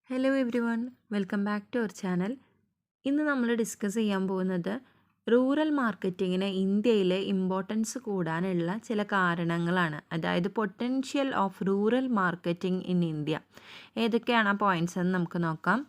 Hello everyone, welcome back to our channel. ഇന്ന് നമ്മൾ discuss ചെയ്യാൻ പോകുന്നത് റൂറൽ മാർക്കറ്റിങ്ങിന് ഇന്ത്യയിലെ ഇമ്പോർട്ടൻസ് കൂടാനുള്ള ചില കാരണങ്ങളാണ്. അതായത് potential of rural marketing in India. ഏതൊക്കെയാണ് ആ പോയിൻറ്റ്സ് എന്ന് നമുക്ക് നോക്കാം.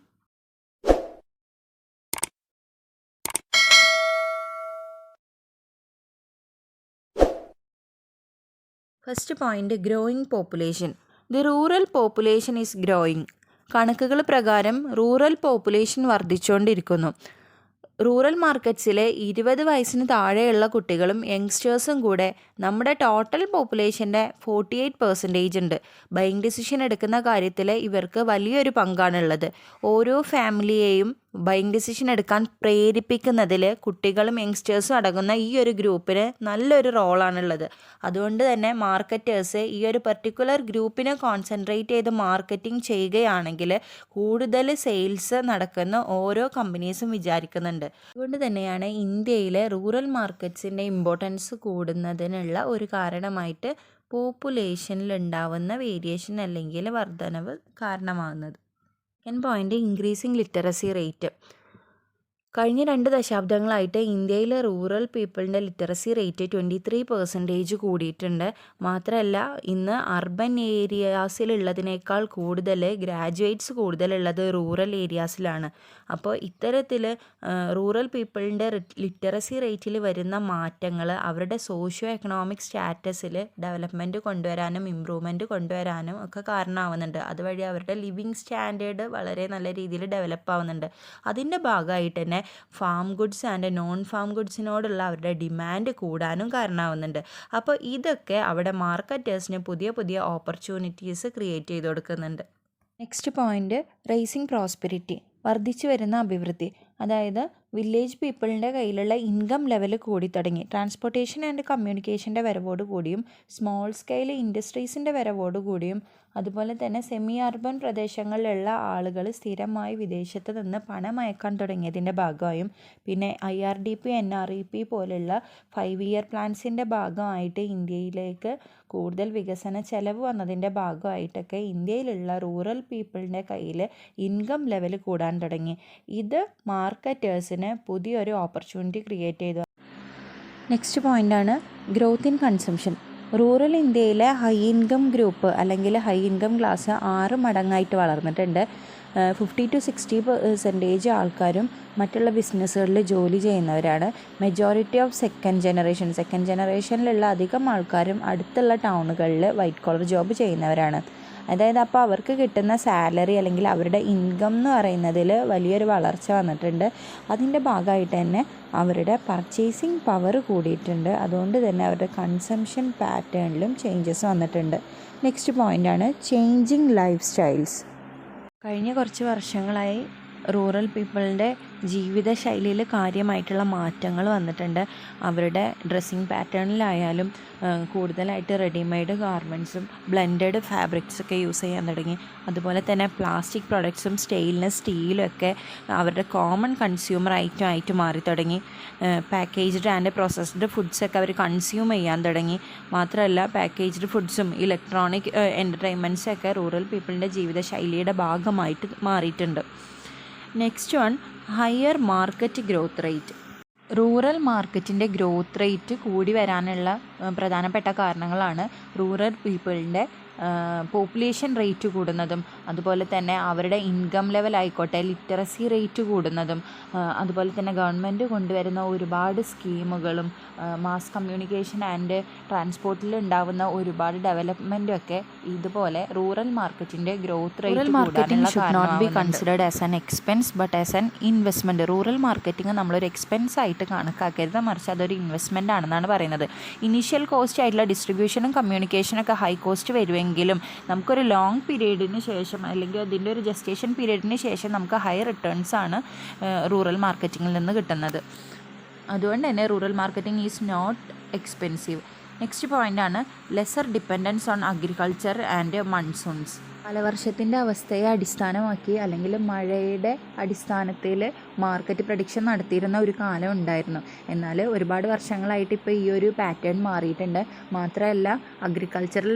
First point, growing population. The rural population is growing. കണക്കുകൾ പ്രകാരം റൂറൽ പോപ്പുലേഷൻ വർദ്ധിച്ചുകൊണ്ടിരിക്കുന്നു. റൂറൽ മാർക്കറ്റ്സിലെ 20 വയസ്സിന് താഴെയുള്ള കുട്ടികളും യങ്സ്റ്റേഴ്സും കൂടെ നമ്മുടെ ടോട്ടൽ പോപ്പുലേഷൻ്റെ 48% ഉണ്ട്. ബൈയിങ് ഡിസിഷൻ എടുക്കുന്ന കാര്യത്തിൽ ഇവർക്ക് വലിയൊരു പങ്കാണുള്ളത്. ഓരോ ഫാമിലിയെയും ബൈയിങ് ഡിസിഷൻ എടുക്കാൻ പ്രേരിപ്പിക്കുന്നതിൽ കുട്ടികളും യങ്സ്റ്റേഴ്സും അടങ്ങുന്ന ഈ ഒരു ഗ്രൂപ്പിന് നല്ലൊരു റോളാണുള്ളത്. അതുകൊണ്ട് തന്നെ മാർക്കറ്റേഴ്സ് ഈ ഒരു പർട്ടിക്കുലർ ഗ്രൂപ്പിനെ കോൺസെൻട്രേറ്റ് ചെയ്ത് മാർക്കറ്റിംഗ് ചെയ്യുകയാണെങ്കിൽ കൂടുതൽ സെയിൽസ് നടക്കുന്ന ഓരോ കമ്പനീസും വിചാരിക്കുന്നുണ്ട്. അതുകൊണ്ട് തന്നെയാണ് ഇന്ത്യയിലെ റൂറൽ മാർക്കറ്റ്സിൻ്റെ ഇമ്പോർട്ടൻസ് കൂടുന്നതിനുള്ള ഒരു കാരണമായിട്ട് പോപ്പുലേഷനിൽ ഉണ്ടാവുന്ന വേരിയേഷൻ അല്ലെങ്കിൽ വർധനവ് കാരണമാകുന്നത്. Second point, increasing literacy rate. കഴിഞ്ഞ 2 ദശാബ്ദങ്ങളായിട്ട് ഇന്ത്യയിലെ റൂറൽ പീപ്പിളിൻ്റെ ലിറ്ററസി റേറ്റ് 23% കൂടിയിട്ടുണ്ട്. മാത്രമല്ല ഇന്ന് അർബൻ ഏരിയാസിലുള്ളതിനേക്കാൾ കൂടുതൽ ഗ്രാജുവേറ്റ്സ് കൂടുതലുള്ളത് റൂറൽ ഏരിയാസിലാണ്. അപ്പോൾ ഇത്തരത്തിൽ റൂറൽ പീപ്പിളിൻ്റെ ലിറ്ററസി റേറ്റിൽ വരുന്ന മാറ്റങ്ങൾ അവരുടെ സോഷ്യോ എക്കണോമിക് സ്റ്റാറ്റസിൽ ഡെവലപ്മെൻറ്റ് കൊണ്ടുവരാനും ഇമ്പ്രൂവ്മെൻറ്റ് കൊണ്ടുവരാനും ഒക്കെ കാരണമാവുന്നുണ്ട്. അതുവഴി അവരുടെ ലിവിങ് സ്റ്റാൻഡേർഡ് വളരെ നല്ല രീതിയിൽ ഡെവലപ്പ് ആവുന്നുണ്ട്. അതിൻ്റെ ഭാഗമായിട്ട് തന്നെ farm goods and non farm ഗുഡ്സിനോടുള്ള അവരുടെ ഡിമാൻഡ് കൂടാനും കാരണമാവുന്നുണ്ട്. അപ്പോൾ ഇതൊക്കെ അവിടെ മാർക്കറ്റേഴ്സിന് പുതിയ പുതിയ ഓപ്പർച്യൂണിറ്റീസ് ക്രിയേറ്റ് ചെയ്ത് കൊടുക്കുന്നുണ്ട്. Next point, rising prosperity. വർദ്ധിച്ചു വരുന്ന അഭിവൃദ്ധി. അതായത് വില്ലേജ് പീപ്പിളിൻ്റെ കയ്യിലുള്ള ഇൻകം ലെവൽ കൂടി തുടങ്ങി. ട്രാൻസ്പോർട്ടേഷൻ ആൻഡ് കമ്മ്യൂണിക്കേഷൻ്റെ വരവോട് കൂടിയും സ്മോൾ സ്കെയിൽ ഇൻഡസ്ട്രീസിൻ്റെ വരവോട് കൂടിയും അതുപോലെ തന്നെ സെമി അർബൻ പ്രദേശങ്ങളിലുള്ള ആളുകൾ സ്ഥിരമായി വിദേശത്ത് നിന്ന് പണം അയക്കാൻ തുടങ്ങിയതിൻ്റെ ഭാഗമായും പിന്നെ IRDP NREP പോലുള്ള 5-year പ്ലാൻസിൻ്റെ ഭാഗമായിട്ട് ഇന്ത്യയിലേക്ക് കൂടുതൽ വികസന ചെലവ് വന്നതിൻ്റെ ഭാഗമായിട്ടൊക്കെ ഇന്ത്യയിലുള്ള റൂറൽ പീപ്പിളിൻ്റെ കയ്യിൽ ഇൻകം ലെവൽ കൂടാൻ തുടങ്ങി. ഇത് മാർക്കറ്റേഴ്സിന് പുതിയൊരു ഓപ്പർച്യൂണിറ്റി ക്രിയേറ്റ് ചെയ്തു. നെക്സ്റ്റ് പോയിൻ്റാണ് ഗ്രോത്ത് ഇൻ കൺസംഷൻ. റൂറൽ ഇന്ത്യയിലെ ഹൈ ഇൻകം ഗ്രൂപ്പ് അല്ലെങ്കിൽ ഹൈ ഇൻകം ക്ലാസ് 6 മടങ്ങായിട്ട് വളർന്നിട്ടുണ്ട്. 50-60% ആൾക്കാരും മറ്റുള്ള ബിസിനസ്സുകളിൽ ജോലി ചെയ്യുന്നവരാണ്. മെജോറിറ്റി ഓഫ് സെക്കൻഡ് ജനറേഷനിലുള്ള അധികം ആൾക്കാരും അടുത്തുള്ള ടൗണുകളിൽ വൈറ്റ് കോളർ ജോബ് ചെയ്യുന്നവരാണ്. അതായത് അപ്പോൾ അവർക്ക് കിട്ടുന്ന സാലറി അല്ലെങ്കിൽ അവരുടെ ഇൻകം എന്ന് പറയുന്നതിൽ വലിയൊരു വളർച്ച വന്നിട്ടുണ്ട്. അതിൻ്റെ ഭാഗമായിട്ട് തന്നെ അവരുടെ പർച്ചേസിങ് പവർ കൂടിയിട്ടുണ്ട്. അതുകൊണ്ട് തന്നെ അവരുടെ കൺസംഷൻ പാറ്റേണിലും ചേഞ്ചസ് വന്നിട്ടുണ്ട്. നെക്സ്റ്റ് പോയിൻ്റാണ് ചേഞ്ചിങ് ലൈഫ് സ്റ്റൈൽസ്. കഴിഞ്ഞ കുറച്ച് വർഷങ്ങളായി റൂറൽ പീപ്പിളിൻ്റെ ജീവിതശൈലിയിൽ കാര്യമായിട്ടുള്ള മാറ്റങ്ങൾ വന്നിട്ടുണ്ട്. അവരുടെ ഡ്രസ്സിങ് പാറ്റേണിലായാലും കൂടുതലായിട്ട് റെഡിമെയ്ഡ് ഗാർമെൻറ്റ്സും ബ്ലെൻഡഡ് ഫാബ്രിക്സൊക്കെ യൂസ് ചെയ്യാൻ തുടങ്ങി. അതുപോലെ തന്നെ പ്ലാസ്റ്റിക് പ്രൊഡക്ട്സും സ്റ്റെയിൻലെസ് സ്റ്റീലും ഒക്കെ അവരുടെ കോമൺ കൺസ്യൂമർ ഐറ്റം ആയിട്ട് മാറി തുടങ്ങി. പാക്കേജ്ഡ് ആൻഡ് പ്രോസസ്ഡ് ഫുഡ്സൊക്കെ അവർ കൺസ്യൂം ചെയ്യാൻ തുടങ്ങി. മാത്രമല്ല പാക്കേജ്ഡ് ഫുഡ്സും ഇലക്ട്രോണിക് എൻ്റർടൈൻമെൻറ്റ്സൊക്കെ റൂറൽ പീപ്പിളിൻ്റെ ജീവിതശൈലിയുടെ ഭാഗമായിട്ട് മാറിയിട്ടുണ്ട്. Next one, higher market growth rate. Rural മാർക്കറ്റിൻ്റെ ഗ്രോത്ത് റേറ്റ് കൂടി വരാനുള്ള പ്രധാനപ്പെട്ട കാരണങ്ങളാണ് റൂറൽ പീപ്പിളിൻ്റെ പോപ്പുലേഷൻ റേറ്റ് കൂടുന്നതും അതുപോലെ തന്നെ അവരുടെ ഇൻകം ലെവൽ ആയിക്കോട്ടെ ലിറ്ററസി റേറ്റ് കൂടുന്നതും അതുപോലെ തന്നെ ഗവൺമെൻറ് കൊണ്ടുവരുന്ന ഒരുപാട് സ്കീമുകളും മാസ് കമ്മ്യൂണിക്കേഷൻ ആൻഡ് ട്രാൻസ്പോർട്ടിൽ ഉണ്ടാവുന്ന ഒരുപാട് ഡെവലപ്മെൻറ്റും ഒക്കെ ഇതുപോലെ റൂറൽ മാർക്കറ്റിൻ്റെ ഗ്രോത്ത് റേറ്റ് കൂടാനുള്ള should be considered as an expense but as an investment. Rural marketing നമ്മളൊരു എക്സ്പെൻസ് ആയിട്ട് കണക്കാക്കരുത്, മറിച്ച് അതൊരു ഇൻവെസ്റ്റ്മെൻ്റ് ആണെന്നാണ് പറയുന്നത്. ഇനീഷ്യൽ കോസ്റ്റ് ആയിട്ടുള്ള ഡിസ്ട്രിബ്യൂഷനും കമ്മ്യൂണിക്കേഷനൊക്കെ ഹൈ കോസ്റ്റ് വരുമെങ്കിലും നമുക്കൊരു ലോങ് പീരീഡിന് ശേഷം അല്ലെങ്കിൽ അതിൻ്റെ ഒരു ജസ്റ്റേഷൻ പീരീഡിന് ശേഷം നമുക്ക് ഹൈ റിട്ടേൺസ് ആണ് റൂറൽ മാർക്കറ്റിങ്ങിൽ നിന്ന് കിട്ടുന്നത്. അതുകൊണ്ട് തന്നെ rural marketing is not expensive. Next പോയിൻ്റാണ് lesser dependence on agriculture and monsoons. കാലവർഷത്തിൻ്റെ അവസ്ഥയെ അടിസ്ഥാനമാക്കി അല്ലെങ്കിൽ മഴയുടെ അടിസ്ഥാനത്തിൽ മാർക്കറ്റ് പ്രഡിക്ഷൻ നടത്തിയിരുന്ന ഒരു കാലം ഉണ്ടായിരുന്നു. എന്നാൽ ഒരുപാട് വർഷങ്ങളായിട്ട് ഇപ്പോൾ ഈ ഒരു പാറ്റേൺ മാറിയിട്ടുണ്ട്. മാത്രമല്ല അഗ്രികൾച്ചറൽ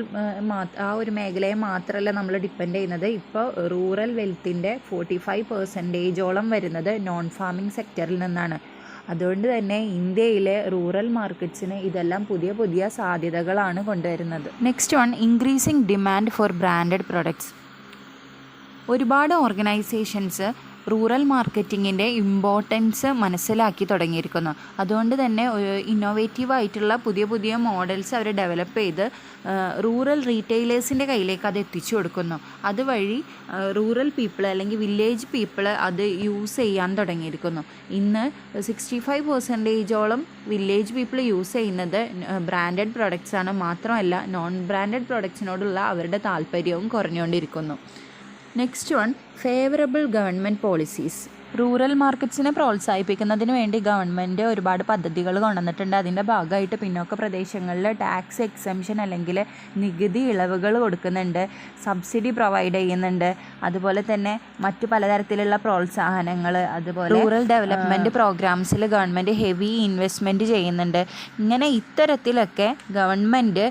ആ ഒരു മേഖലയെ മാത്രമല്ല നമ്മൾ ഡിപ്പെൻഡ് ചെയ്യുന്നത്. ഇപ്പോൾ റൂറൽ വെൽത്തിൻ്റെ 45% വരുന്നത് നോൺ ഫാമിംഗ് സെക്ടറിൽ നിന്നാണ്. അതുകൊണ്ട് തന്നെ ഇന്ത്യയിലെ റൂറൽ മാർക്കറ്റ്സിന് ഇതെല്ലാം പുതിയ പുതിയ സാധ്യതകളാണ് കൊണ്ടുവരുന്നത്. Next one, increasing demand for branded products. ഒരുപാട് ഓർഗനൈസേഷൻസ് റൂറൽ മാർക്കറ്റിങ്ങിൻ്റെ ഇമ്പോർട്ടൻസ് മനസ്സിലാക്കി തുടങ്ങിയിരിക്കുന്നു. അതുകൊണ്ട് തന്നെ ഇന്നോവേറ്റീവായിട്ടുള്ള പുതിയ പുതിയ മോഡൽസ് അവർ ഡെവലപ്പ് ചെയ്ത് റൂറൽ റീറ്റെയിലേഴ്സിൻ്റെ കയ്യിലേക്ക് അത് എത്തിച്ചു കൊടുക്കുന്നു. അതുവഴി റൂറൽ പീപ്പിൾ അല്ലെങ്കിൽ വില്ലേജ് പീപ്പിൾ അത് യൂസ് ചെയ്യാൻ തുടങ്ങിയിരിക്കുന്നു. ഇന്ന് 65% വില്ലേജ് പീപ്പിൾ യൂസ് ചെയ്യുന്നത് ബ്രാൻഡഡ് പ്രൊഡക്ട്സ് ആണ്. മാത്രമല്ല നോൺ ബ്രാൻഡഡ് പ്രൊഡക്ട്സിനോടുള്ള അവരുടെ താല്പര്യവും കുറഞ്ഞുകൊണ്ടിരിക്കുന്നു. Next one, favourable government policies. Rural മാർക്കറ്റ്സിനെ പ്രോത്സാഹിപ്പിക്കുന്നതിന് വേണ്ടി ഗവൺമെൻറ് ഒരുപാട് പദ്ധതികൾ കൊണ്ടുവന്നിട്ടുണ്ട്. അതിൻ്റെ ഭാഗമായിട്ട് പിന്നോക്ക പ്രദേശങ്ങളിൽ ടാക്സ് എക്സംഷൻ അല്ലെങ്കിൽ നികുതി ഇളവുകൾ കൊടുക്കുന്നുണ്ട്, സബ്സിഡി പ്രൊവൈഡ് ചെയ്യുന്നുണ്ട്. അതുപോലെ തന്നെ മറ്റു പലതരത്തിലുള്ള പ്രോത്സാഹനങ്ങൾ, അതുപോലെ റൂറൽ ഡെവലപ്മെൻറ്റ് പ്രോഗ്രാംസിൽ ഗവൺമെൻറ് ഹെവി ഇൻവെസ്റ്റ്മെൻറ്റ് ചെയ്യുന്നുണ്ട്. ഇങ്ങനെ ഇത്തരത്തിലൊക്കെ ഗവൺമെൻറ്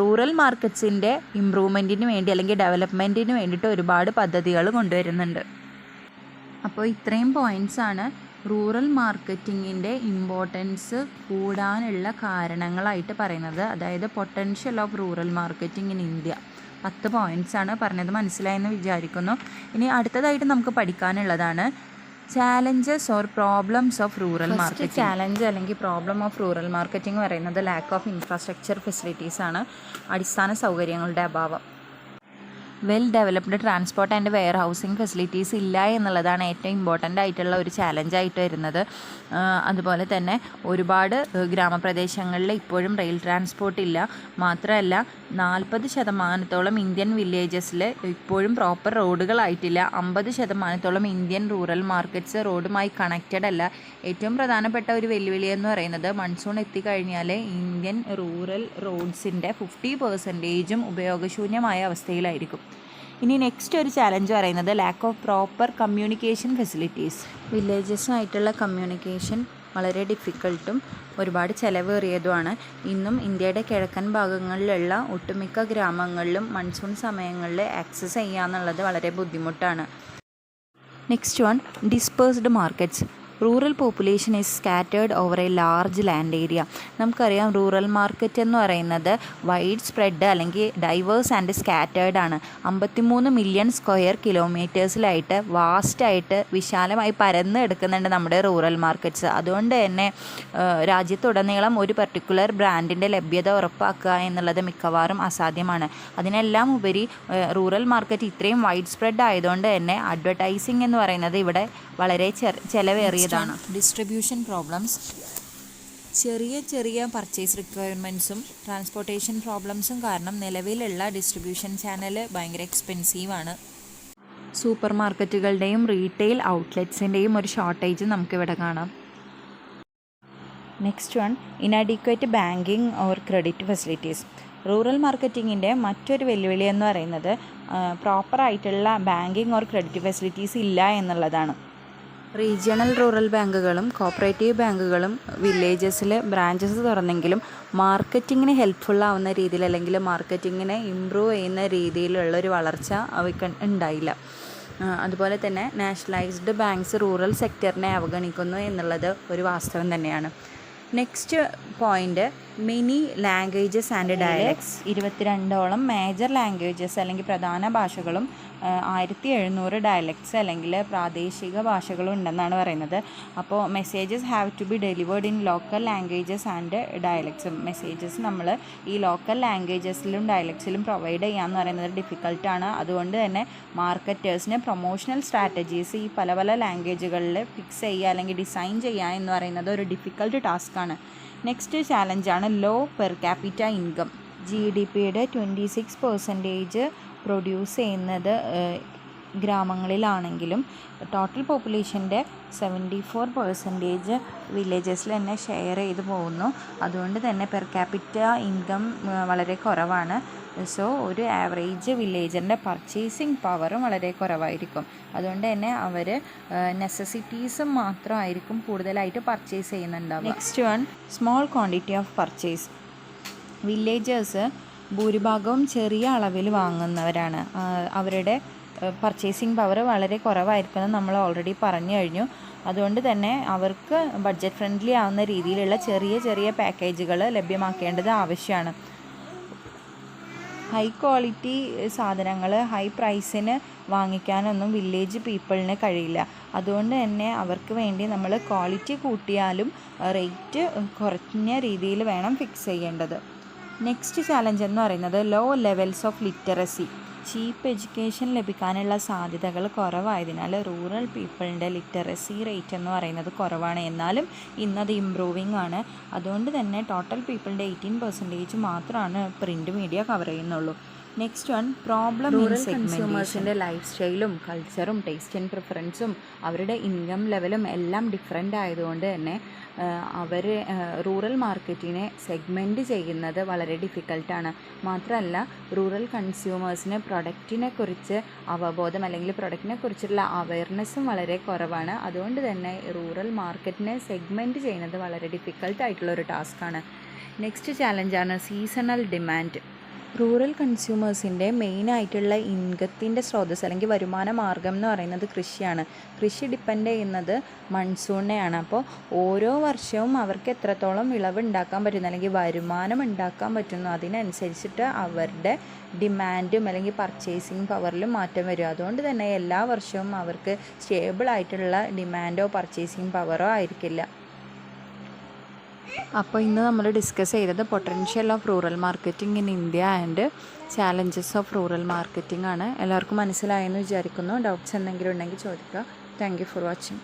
റൂറൽ മാർക്കറ്റ്സിൻ്റെ ഇമ്പ്രൂവ്മെൻറ്റിന് വേണ്ടി അല്ലെങ്കിൽ ഡെവലപ്മെൻറ്റിന് വേണ്ടിയിട്ട് ഒരുപാട് പദ്ധതികൾ കൊണ്ടുവരുന്നുണ്ട്. അപ്പോൾ ഇത്രയും പോയിൻറ്റ്സാണ് റൂറൽ മാർക്കറ്റിങ്ങിൻ്റെ ഇമ്പോർട്ടൻസ് കൂടാനുള്ള കാരണങ്ങളായിട്ട് പറയുന്നത്. അതായത് potential of rural marketing in India. 10 പോയിൻറ്റ്സാണ് പറഞ്ഞത്. മനസ്സിലായെന്ന് വിചാരിക്കുന്നു. ഇനി അടുത്തതായിട്ട് നമുക്ക് പഠിക്കാനുള്ളതാണ് challenges or problems of rural marketing. Challenge അല്ലെങ്കിൽ പ്രോബ്ലം ഓഫ് റൂറൽ മാർക്കറ്റിംഗ് പറയുന്നത് ലാക്ക് ഓഫ് ഇൻഫ്രാസ്ട്രക്ചർ ഫെസിലിറ്റീസ് ആണ്. അടിസ്ഥാന സൗകര്യങ്ങളുടെ അഭാവം. Well developed transport and warehousing facilities ഇല്ല എന്നുള്ളതാണ് ഏറ്റവും ഇമ്പോർട്ടൻ്റ് ആയിട്ടുള്ള ഒരു ചാലഞ്ചായിട്ട് വരുന്നത്. അതുപോലെ തന്നെ ഒരുപാട് ഗ്രാമപ്രദേശങ്ങളിൽ ഇപ്പോഴും റെയിൽ ട്രാൻസ്പോർട്ട് ഇല്ല. മാത്രമല്ല 40% ഇന്ത്യൻ വില്ലേജസിൽ ഇപ്പോഴും പ്രോപ്പർ റോഡുകളായിട്ടില്ല. 50% ഇന്ത്യൻ റൂറൽ മാർക്കറ്റ്സ് റോഡുമായി കണക്റ്റഡ് അല്ല. ഏറ്റവും പ്രധാനപ്പെട്ട ഒരു വെല്ലുവിളി എന്ന് പറയുന്നത് മൺസൂൺ എത്തിക്കഴിഞ്ഞാൽ ഇന്ത്യൻ റൂറൽ റോഡ്സിൻ്റെ 50% ഉപയോഗശൂന്യമായ അവസ്ഥയിലായിരിക്കും. ഇനി നെക്സ്റ്റ് ഒരു ചാലഞ്ച് പറയുന്നത് lack of proper communication facilities. വില്ലേജസുമായിട്ടുള്ള കമ്മ്യൂണിക്കേഷൻ വളരെ ഡിഫിക്കൽട്ടും ഒരുപാട് ചിലവേറിയതുമാണ്. ഇന്നും ഇന്ത്യയുടെ കിഴക്കൻ ഭാഗങ്ങളിലുള്ള ഒട്ടുമിക്ക ഗ്രാമങ്ങളിലും മൺസൂൺ സമയങ്ങളിൽ ആക്സസ് ചെയ്യുക എന്നുള്ളത് വളരെ ബുദ്ധിമുട്ടാണ്. Next one, dispersed markets. Rural population is scattered over A large land area. നമുക്കറിയാം റൂറൽ മാർക്കറ്റ് എന്ന് പറയുന്നത് വൈഡ് സ്പ്രെഡ് അല്ലെങ്കിൽ ഡൈവേഴ്സ് ആൻഡ് സ്കാറ്റേർഡ് ആണ്. 53 മില്യൺ സ്ക്വയർ കിലോമീറ്റേഴ്സിലായിട്ട് വാസ്റ്റായിട്ട് വിശാലമായി പരന്ന് എടുക്കുന്നുണ്ട് നമ്മുടെ റൂറൽ മാർക്കറ്റ്സ്. അതുകൊണ്ട് തന്നെ രാജ്യത്തുടനീളം ഒരു പർട്ടിക്കുലർ ബ്രാൻഡിൻ്റെ ലഭ്യത ഉറപ്പാക്കുക എന്നുള്ളത് മിക്കവാറും അസാധ്യമാണ്. അതിനെല്ലാം ഉപരി റൂറൽ മാർക്കറ്റ് ഇത്രയും വൈഡ് സ്പ്രെഡ് ആയതുകൊണ്ട് തന്നെ അഡ്വർടൈസിങ് എന്ന് പറയുന്നത് ഇവിടെ വളരെ ചിലവേറിയതാണ്. Distribution problems. ചെറിയ പർച്ചേസ് റിക്വയർമെൻറ്റ്സും ട്രാൻസ്പോർട്ടേഷൻ പ്രോബ്ലംസും കാരണം നിലവിലുള്ള ഡിസ്ട്രിബ്യൂഷൻ ചാനൽ ഭയങ്കര എക്സ്പെൻസീവാണ്. സൂപ്പർ മാർക്കറ്റുകളുടെയും റീറ്റെയിൽ ഔട്ട്ലെറ്റ്സിൻ്റെയും ഒരു ഷോർട്ടേജ് നമുക്കിവിടെ കാണാം. Next one, inadequate banking or credit facilities. Rural മാർക്കറ്റിങ്ങിൻ്റെ മറ്റൊരു വെല്ലുവിളി എന്ന് പറയുന്നത് പ്രോപ്പറായിട്ടുള്ള ബാങ്കിങ് ഓർ ക്രെഡിറ്റ് ഫെസിലിറ്റീസ് ഇല്ല എന്നുള്ളതാണ്. റീജിയണൽ റൂറൽ ബാങ്കുകളും കോപ്പറേറ്റീവ് ബാങ്കുകളും വില്ലേജസിൽ ബ്രാഞ്ചസ് തുറന്നെങ്കിലും മാർക്കറ്റിങ്ങിന് ഹെൽപ്ഫുള്ളാവുന്ന രീതിയിൽ അല്ലെങ്കിൽ മാർക്കറ്റിങ്ങിനെ ഇമ്പ്രൂവ് ചെയ്യുന്ന രീതിയിലുള്ളൊരു വളർച്ച അവയ്ക്ക് ഉണ്ടായില്ല. അതുപോലെ തന്നെ നാഷണലൈസ്ഡ് ബാങ്ക്സ് റൂറൽ സെക്ടറിനെ അവഗണിക്കുന്നു എന്നുള്ളത് ഒരു വാസ്തവം തന്നെയാണ്. Next point, many languages and dialects. 22ഓളം മേജർ ലാംഗ്വേജസ് അല്ലെങ്കിൽ പ്രധാന ഭാഷകളും 1700 ഡയലക്ട്സ് അല്ലെങ്കിൽ പ്രാദേശിക ഭാഷകളും ഉണ്ടെന്നാണ് പറയുന്നത്. അപ്പോൾ messages have to be delivered in local languages and dialects. Messages നമ്മൾ ഈ ലോക്കൽ ലാംഗ്വേജസിലും ഡയലക്ട്സിലും പ്രൊവൈഡ് ചെയ്യാമെന്ന് പറയുന്നത് ഡിഫിക്കൽട്ടാണ്. അതുകൊണ്ട് തന്നെ മാർക്കറ്റേഴ്സിന് പ്രൊമോഷണൽ സ്ട്രാറ്റജീസ് ഈ പല പല ലാംഗ്വേജുകളിൽ ഫിക്സ് ചെയ്യുക അല്ലെങ്കിൽ ഡിസൈൻ ചെയ്യുക എന്ന് പറയുന്നത് ഒരു ഡിഫിക്കൽട്ട് ടാസ്ക്കാണ്. നെക്സ്റ്റ് ചാലഞ്ചാണ് ലോ പെർ ക്യാപിറ്റ ഇൻകം. GDPയുടെ 26% പ്രൊഡ്യൂസ് ചെയ്യുന്നത് ഗ്രാമങ്ങളിലാണെങ്കിലും ടോട്ടൽ പോപ്പുലേഷൻ്റെ 74% വില്ലേജസിൽ തന്നെ ഷെയർ ചെയ്ത് പോകുന്നു. അതുകൊണ്ട് തന്നെ പെർ ക്യാപിറ്റ ഇൻകം വളരെ കുറവാണ്. സോ ഒരു ആവറേജ് വില്ലേജറിൻ്റെ പർച്ചേസിങ് പവറും വളരെ കുറവായിരിക്കും. അതുകൊണ്ട് തന്നെ അവർ നെസസിറ്റീസും മാത്രമായിരിക്കും കൂടുതലായിട്ട് പർച്ചേസ് ചെയ്യുന്നുണ്ടാവുക. Next one, small quantity of purchase. Villagers ഭൂരിഭാഗവും ചെറിയ അളവിൽ വാങ്ങുന്നവരാണ്. അവരുടെ പർച്ചേസിങ് പവർ വളരെ കുറവായിരിക്കുമെന്ന് നമ്മൾ ഓൾറെഡി പറഞ്ഞു കഴിഞ്ഞു. അതുകൊണ്ട് തന്നെ അവർക്ക് ബഡ്ജറ്റ് ഫ്രണ്ട്ലി ആവുന്ന രീതിയിലുള്ള ചെറിയ ചെറിയ പാക്കേജുകൾ ലഭ്യമാക്കേണ്ടത് ആവശ്യമാണ്. ഹൈ ക്വാളിറ്റി സാധനങ്ങൾ ഹൈ പ്രൈസിന് വാങ്ങിക്കാനൊന്നും വില്ലേജ് പീപ്പിളിന് കഴിയില്ല. അതുകൊണ്ട് തന്നെ അവർക്ക് വേണ്ടി നമ്മൾ ക്വാളിറ്റി കൂട്ടിയാലും റേറ്റ് കുറഞ്ഞ രീതിയിൽ വേണം ഫിക്സ് ചെയ്യേണ്ടത്. നെക്സ്റ്റ് ചാലഞ്ച് എന്ന് പറയുന്നത് low levels of literacy. Cheap education ലഭിക്കാനുള്ള സാധ്യതകൾ കുറവായതിനാൽ റൂറൽ പീപ്പിളിൻ്റെ ലിറ്ററസി റേറ്റ് എന്ന് പറയുന്നത് കുറവാണ്. എന്നാലും ഇന്നത് ഇമ്പ്രൂവിങ് ആണ്. അതുകൊണ്ട് തന്നെ ടോട്ടൽ പീപ്പിളിൻ്റെ 18% മാത്രമാണ് പ്രിൻ്റ് മീഡിയ കവർ ചെയ്യുന്നുള്ളൂ. നെക്സ്റ്റ് വൺ, പ്രോബ്ലം ഇൻ കൺസ്യൂമേഴ്സിൻ്റെ ലൈഫ് സ്റ്റൈലും കൾച്ചറും ടേസ്റ്റ് ആൻഡ് പ്രിഫറൻസും അവരുടെ ഇൻകം ലെവലും എല്ലാം ഡിഫറെൻ്റ് ആയതുകൊണ്ട് തന്നെ അവർ റൂറൽ മാർക്കറ്റിനെ സെഗ്മെൻറ്റ് ചെയ്യുന്നത് വളരെ ഡിഫിക്കൽട്ടാണ്. മാത്രമല്ല റൂറൽ കൺസ്യൂമേഴ്സിന് പ്രൊഡക്റ്റിനെ കുറിച്ച് അവബോധം അല്ലെങ്കിൽ പ്രൊഡക്റ്റിനെ കുറിച്ചുള്ള അവയർനെസ്സും വളരെ കുറവാണ്. അതുകൊണ്ട് തന്നെ റൂറൽ മാർക്കറ്റിനെ സെഗ്മെൻറ്റ് ചെയ്യുന്നത് വളരെ ഡിഫിക്കൽട്ടായിട്ടുള്ളൊരു ടാസ്ക്കാണ്. നെക്സ്റ്റ് ചാലഞ്ചാണ് സീസണൽ ഡിമാൻഡ്. റൂറൽ കൺസ്യൂമേഴ്സിൻ്റെ മെയിനായിട്ടുള്ള ഇൻകത്തിൻ്റെ സ്രോതസ്സ് അല്ലെങ്കിൽ വരുമാന മാർഗം എന്ന് പറയുന്നത് കൃഷിയാണ്. കൃഷി ഡിപ്പെൻഡ് ചെയ്യുന്നത് മൺസൂണിനെയാണ്. അപ്പോൾ ഓരോ വർഷവും അവർക്ക് എത്രത്തോളം വിളവ് ഉണ്ടാക്കാൻ പറ്റുന്നു അല്ലെങ്കിൽ വരുമാനം ഉണ്ടാക്കാൻ പറ്റുന്നു അതിനനുസരിച്ചിട്ട് അവരുടെ ഡിമാൻഡും അല്ലെങ്കിൽ പർച്ചേസിങ് പവറിലും മാറ്റം വരും. അതുകൊണ്ട് തന്നെ എല്ലാ വർഷവും അവർക്ക് സ്റ്റേബിളായിട്ടുള്ള ഡിമാൻഡോ പർച്ചേസിങ് പവറോ ആയിരിക്കില്ല. അപ്പോൾ ഇന്ന് നമ്മൾ ഡിസ്കസ് ചെയ്തത് potential of rural marketing in India and challenges of rural marketing ആണ്. എല്ലാവർക്കും മനസ്സിലായെന്ന് വിചാരിക്കുന്നു. ഡൗട്ട്സ് എന്തെങ്കിലും ഉണ്ടെങ്കിൽ ചോദിക്കുക. Thank you for watching.